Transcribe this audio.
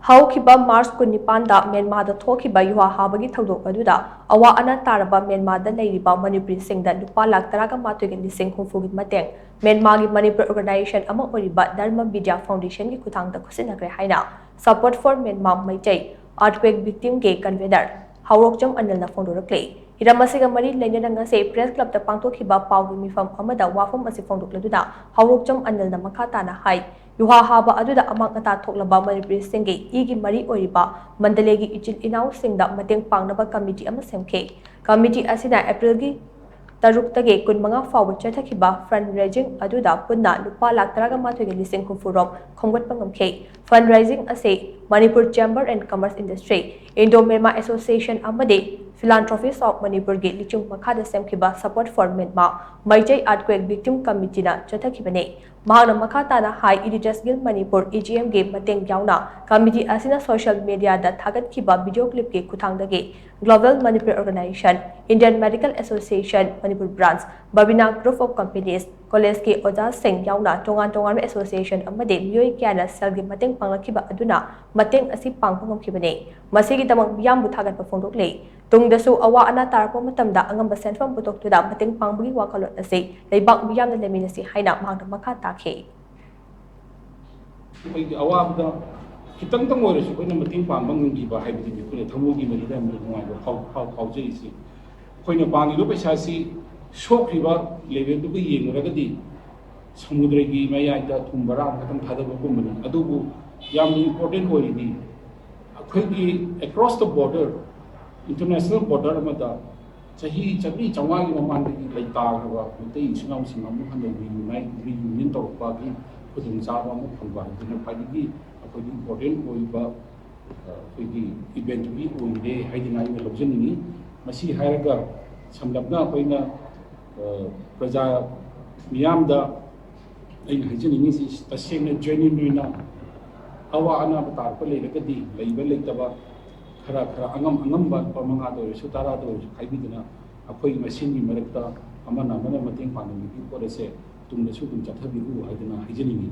Houkhiba March Kunipanda Myanmar da Thokhiba Yuha habagi thoudok aduda awa ana Taraba Myanmar da leiriba Manipuri Singda Lupa lakh Taraba lishing Hufugi Mateng Myanmar gi Manipur organization ama oiriba Dharma Vidya Foundation gi khuthangda Khutshinnakhre haina support for Myanmar Meitei earthquake victim ge Convenor Haorokcham Anil na phongdorakli Iramasiga mari lainana se press club da Pangkhre paugi mifam amada wafam asi phongdokladuna Haorokcham Anil na makata na hai Yuha haba aduda amang ata thoklaba Manipuri Singge igi mari oiriba Mandalegi ichil inau Singda Mateng pangnaba committee ama semkhe committee asida April gi taruktage kunmanga fawba Thokhiba fundraising aduda punna Lupa lakh lishing hufurom khongwat pangamkhe fundraising ase Manipur Chamber and Commerce Industry Indo-Myanmar Association amade Philanthropists of Manipur ge lichung makhada semkhiba support for Myanmar Meitei earthquake victim committee na chathakibane mahana makhata na high editors guild Manipur EGM ge mateng yauna committee asina social media da thagatkiba video clip ge khuthangda ge Global Manipur Organization Indian Medical Association Manipur branch Babina Group of Companies College ke oja sing yauna tongan association amade mioi kyana sel ge mateng panglakiba aduna mateng asi pangpangkibane masigi damang biyam buthagat pa phongdoklei tungdasu awa ana tarpo matamda angamba senfam putoktuda mateng pangbagi wakalot ase leibak biyam na leminasi haina mahang makha takhe Awaba kitang tang oira su koina mating pambang ngi ba haibdi bi kune thamugi mari da mi nuai ba khau isi koina bangi lo paisa si shokriba level du gi yenguragadi samudra gi maya ida thumbara katang thada ba kumani adubu yam important oiridi akhoi across the border international border amada chahi chawagi maman gi laita ga Meitei singamu singamu hande reunion torpa gi kudung sawa mu phangwa dina phagi akhoi important oiba akhoi event bi oire haidina ina lobjani masi hairaga samlapna koina praja miyamda aina hajini si tasengna genuine awa ana batar ko leiragadi leiba leitaba khara angam ba pamanga do su tara do khaibidina akhoi machine ni marakta amana mateng panami bi porese tumna su tum chathabiru haidina hajini